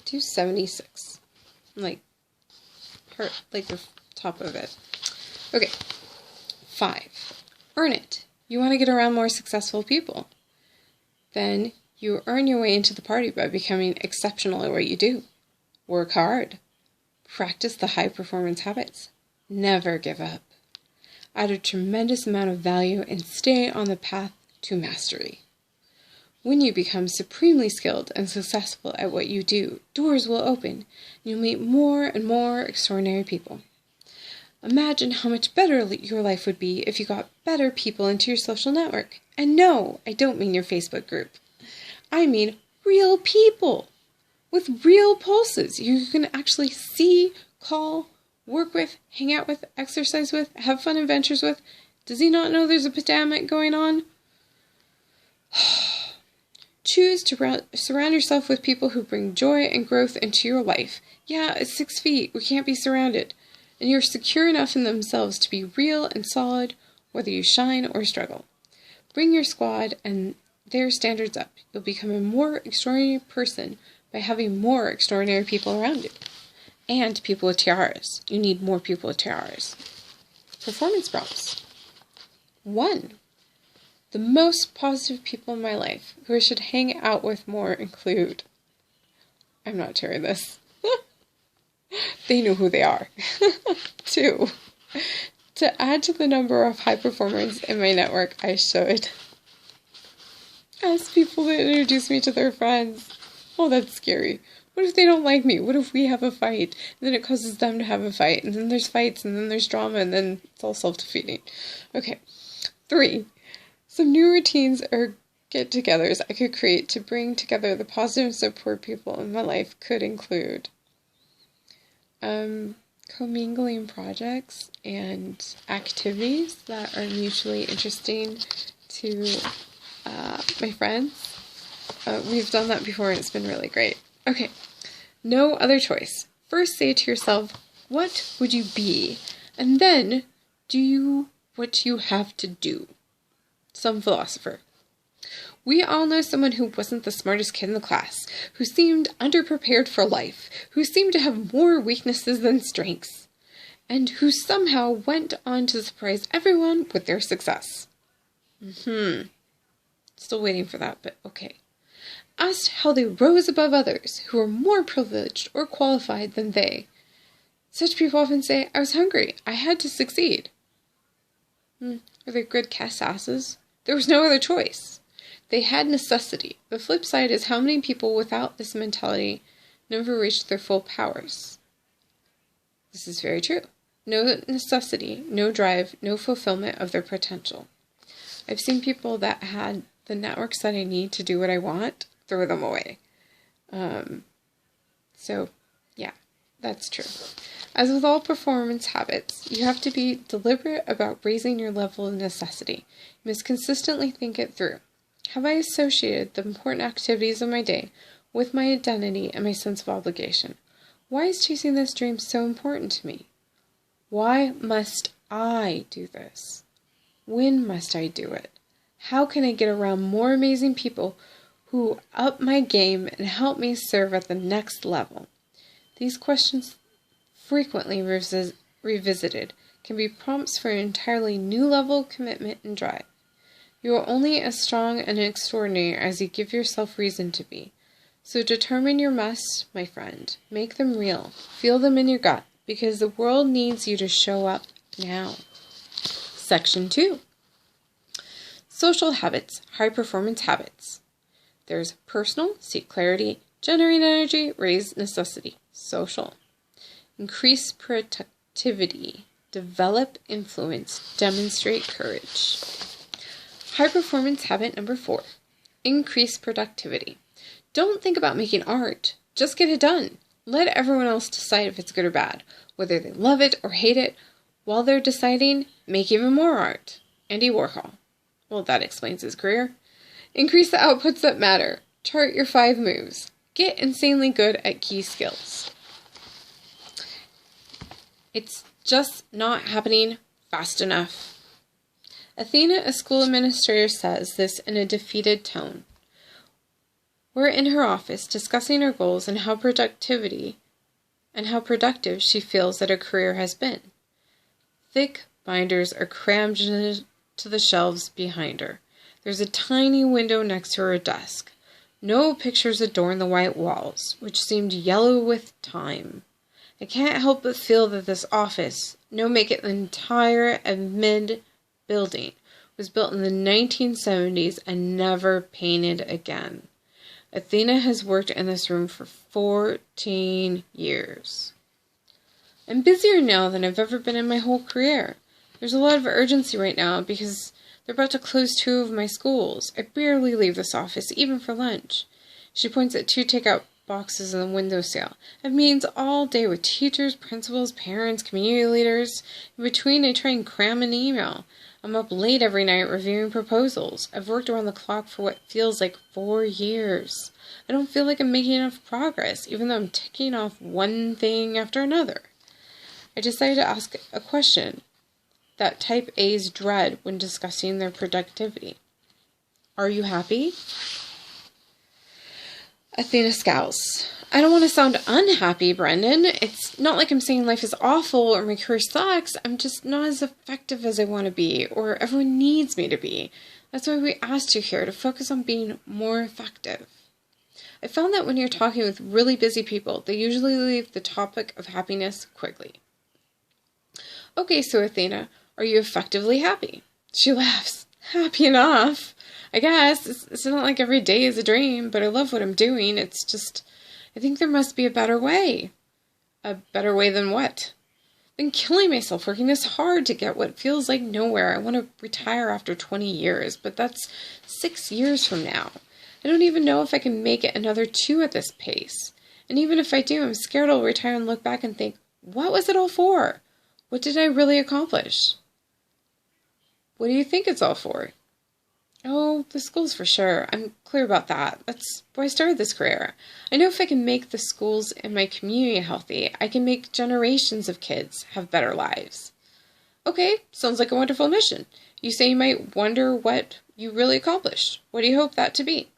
Do 76. Like the top of it. Okay. 5. Earn it. You want to get around more successful people. Then you earn your way into the party by becoming exceptional at what you do. Work hard. Practice the high performance habits. Never give up. Add a tremendous amount of value and stay on the path to mastery. When you become supremely skilled and successful at what you do, doors will open and you'll meet more and more extraordinary people. Imagine how much better your life would be if you got better people into your social network. And no, I don't mean your Facebook group. I mean real people with real pulses you can actually see, call, work with, hang out with, exercise with, have fun adventures with. Does he not know there's a pandemic going on? Choose to surround yourself with people who bring joy and growth into your life. Yeah, it's 6 feet. We can't be surrounded. And you're secure enough in themselves to be real and solid, whether you shine or struggle. Bring your squad and their standards up. You'll become a more extraordinary person by having more extraordinary people around you. And people with tiaras. You need more people with tiaras. Performance prompts. 1. The most positive people in my life who I should hang out with more include... I'm not sharing this. They know who they are. 2. To add to the number of high performers in my network, I should ask people to introduce me to their friends. Oh, that's scary. What if they don't like me? What if we have a fight? And then it causes them to have a fight. And then there's fights. And then there's drama. And then it's all self-defeating. Okay. 3. Some new routines or get-togethers I could create to bring together the positive support people in my life could include commingling projects and activities that are mutually interesting to my friends. We've done that before and it's been really great. Okay, no other choice. First say to yourself, what would you be? And then do what you have to do. Some philosopher. We all know someone who wasn't the smartest kid in the class, who seemed underprepared for life, who seemed to have more weaknesses than strengths, and who somehow went on to surprise everyone with their success. Still waiting for that, but okay. Asked how they rose above others who were more privileged or qualified than they. Such people often say, I was hungry. I had to succeed. Are they good cast asses? There was no other choice. They had necessity. The flip side is how many people without this mentality never reached their full powers. This is very true. No necessity, no drive, no fulfillment of their potential. I've seen people that had the networks that I need to do what I want, throw them away. So, yeah, that's true. As with all performance habits, you have to be deliberate about raising your level of necessity. You must consistently think it through. Have I associated the important activities of my day with my identity and my sense of obligation? Why is chasing this dream so important to me? Why must I do this? When must I do it? How can I get around more amazing people who up my game and help me serve at the next level? These questions, frequently revisited, can be prompts for an entirely new level of commitment and drive. You are only as strong and extraordinary as you give yourself reason to be. So determine your must, my friend. Make them real. Feel them in your gut, because the world needs you to show up now. Section 2. Social habits, high performance habits. There's personal, seek clarity, generate energy, raise necessity. Social. Increase productivity, develop influence, demonstrate courage. High performance habit number 4. Increase productivity. Don't think about making art. Just get it done. Let everyone else decide if it's good or bad, whether they love it or hate it. While they're deciding, make even more art. Andy Warhol. Well, that explains his career. Increase the outputs that matter. Chart your 5 moves. Get insanely good at key skills. It's just not happening fast enough. Athena, a school administrator, says this in a defeated tone. We're in her office discussing her goals and how productive she feels that her career has been. Thick binders are crammed to the shelves behind her. There's a tiny window next to her desk. No pictures adorn the white walls, which seemed yellow with time. I can't help but feel that this office, make it the entire admin building, was built in the 1970s and never painted again. Athena has worked in this room for 14 years. I'm busier now than I've ever been in my whole career. There's a lot of urgency right now because they're about to close 2 of my schools. I barely leave this office, even for lunch. She points at 2 takeout boxes on the windowsill. I have meetings all day with teachers, principals, parents, community leaders. In between, I try and cram an email. I'm up late every night reviewing proposals. I've worked around the clock for what feels like 4 years. I don't feel like I'm making enough progress, even though I'm ticking off one thing after another. I decided to ask a question that type A's dread when discussing their productivity. Are you happy? Athena scowls. I don't want to sound unhappy, Brendan. It's not like I'm saying life is awful or my career sucks. I'm just not as effective as I want to be or everyone needs me to be. That's why we asked you here to focus on being more effective. I found that when you're talking with really busy people, they usually leave the topic of happiness quickly. Okay, so Athena, are you effectively happy? She laughs. Happy enough. I guess. It's not like every day is a dream, but I love what I'm doing. It's just, I think there must be a better way. A better way than what? Than killing myself working this hard to get what feels like nowhere. I want to retire after 20 years, but that's 6 years from now. I don't even know if I can make it another 2 at this pace. And even if I do, I'm scared I'll retire and look back and think, what was it all for? What did I really accomplish? What do you think it's all for? Oh, the schools for sure. I'm clear about that. That's why I started this career. I know if I can make the schools in my community healthy, I can make generations of kids have better lives. Okay, sounds like a wonderful mission. You say you might wonder what you really accomplished. What do you hope that to be?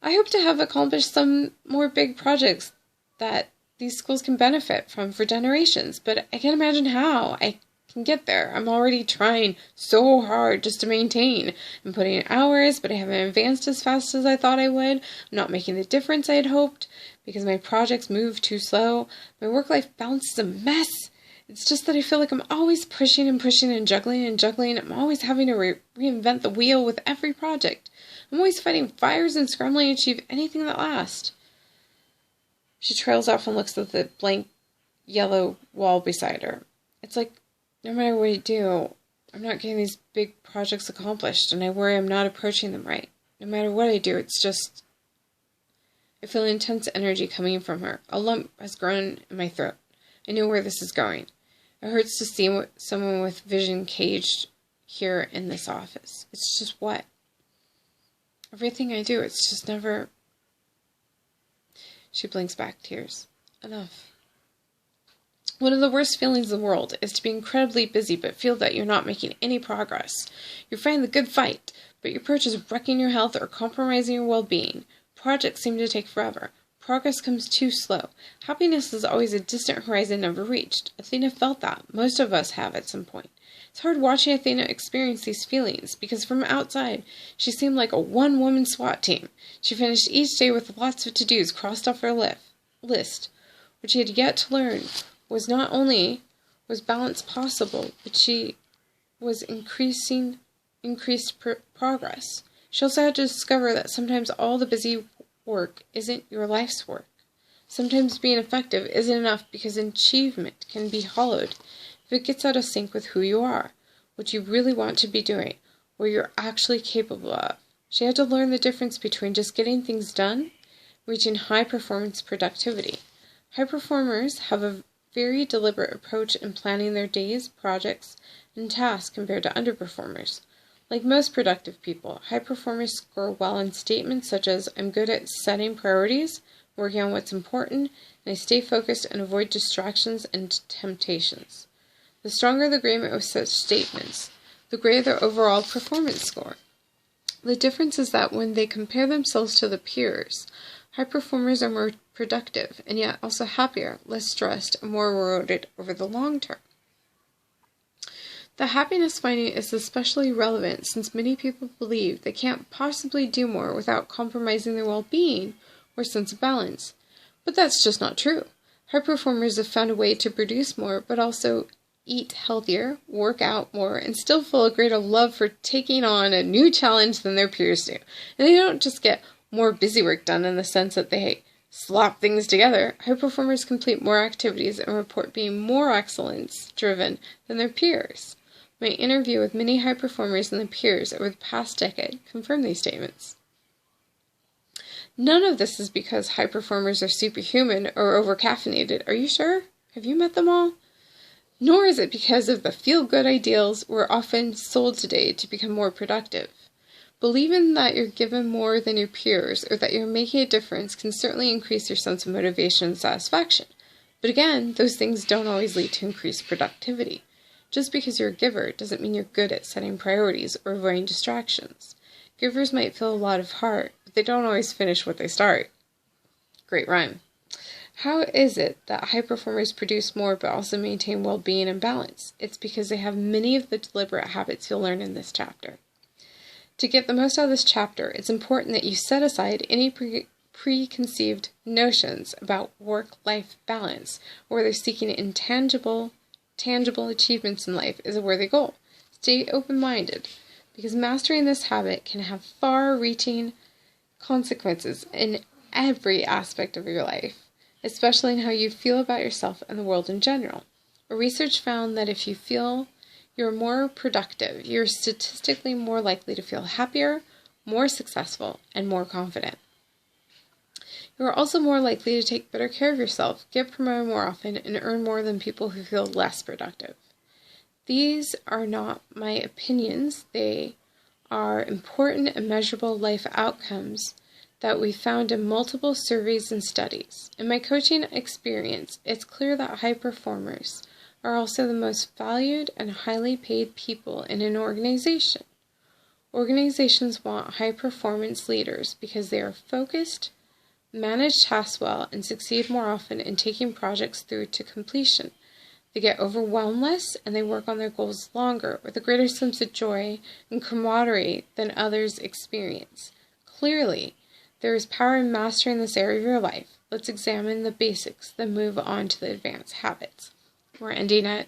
I hope to have accomplished some more big projects that these schools can benefit from for generations, but I can't imagine how I can get there. I'm already trying so hard just to maintain. I'm putting in hours, but I haven't advanced as fast as I thought I would. I'm not making the difference I had hoped because my projects move too slow. My work-life balance is a mess. It's just that I feel like I'm always pushing and pushing and juggling and juggling. I'm always having to reinvent the wheel with every project. I'm always fighting fires and scrambling to achieve anything that lasts. She trails off and looks at the blank yellow wall beside her. It's like, no matter what I do, I'm not getting these big projects accomplished, and I worry I'm not approaching them right. No matter what I do, it's just, I feel intense energy coming from her. A lump has grown in my throat. I know where this is going. It hurts to see someone with vision caged here in this office. It's just what? Everything I do, it's just never... She blinks back, tears. Enough. One of the worst feelings in the world is to be incredibly busy but feel that you're not making any progress. You're fighting the good fight, but your approach is wrecking your health or compromising your well-being. Projects seem to take forever. Progress comes too slow. Happiness is always a distant horizon never reached. Athena felt that. Most of us have at some point. It's hard watching Athena experience these feelings, because from outside, she seemed like a one-woman SWAT team. She finished each day with lots of to-dos crossed off her list. What she had yet to learn was not only was balance possible, but she was increased progress. She also had to discover that sometimes all the busy work isn't your life's work. Sometimes being effective isn't enough because achievement can be hollowed if it gets out of sync with who you are, what you really want to be doing, what you're actually capable of. She had to learn the difference between just getting things done, reaching high-performance productivity. High performers have a very deliberate approach in planning their days, projects, and tasks compared to underperformers. Like most productive people, high performers score well on statements such as, I'm good at setting priorities, working on what's important, and I stay focused and avoid distractions and temptations. The stronger the agreement with such statements, the greater their overall performance score. The difference is that when they compare themselves to their peers, high performers are more productive and yet also happier, less stressed, and more rewarded over the long term. The happiness finding is especially relevant since many people believe they can't possibly do more without compromising their well-being or sense of balance. But that's just not true. High performers have found a way to produce more, but also eat healthier, work out more, and still feel a greater love for taking on a new challenge than their peers do. And they don't just get more busy work done in the sense that they slap things together. High performers complete more activities and report being more excellence-driven than their peers. My interview with many high performers and their peers over the past decade confirmed these statements. None of this is because high performers are superhuman or over-caffeinated. Are you sure? Have you met them all? Nor is it because of the feel-good ideals we're often sold today to become more productive. Believing that you're given more than your peers or that you're making a difference can certainly increase your sense of motivation and satisfaction. But again, those things don't always lead to increased productivity. Just because you're a giver doesn't mean you're good at setting priorities or avoiding distractions. Givers might feel a lot of heart, but they don't always finish what they start. Great rhyme. How is it that high performers produce more but also maintain well-being and balance? It's because they have many of the deliberate habits you'll learn in this chapter. To get the most out of this chapter, it's important that you set aside any preconceived notions about work-life balance, or whether seeking tangible achievements in life is a worthy goal. Stay open-minded, because mastering this habit can have far-reaching consequences in every aspect of your life, especially in how you feel about yourself and the world in general. Research found that if you feel you're more productive, you're statistically more likely to feel happier, more successful, and more confident. You are also more likely to take better care of yourself, get promoted more often, and earn more than people who feel less productive. These are not my opinions. They are important and measurable life outcomes that we found in multiple surveys and studies. In my coaching experience, it's clear that high performers are also the most valued and highly paid people in an organization. Organizations want high-performance leaders because they are focused, manage tasks well, and succeed more often in taking projects through to completion. They get overwhelmed less, and they work on their goals longer with a greater sense of joy and camaraderie than others experience. Clearly, there is power in mastering this area of your life. Let's examine the basics, then move on to the advanced habits. We're ending at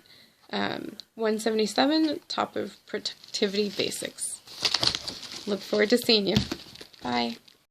177, top of productivity basics. Look forward to seeing you. Bye.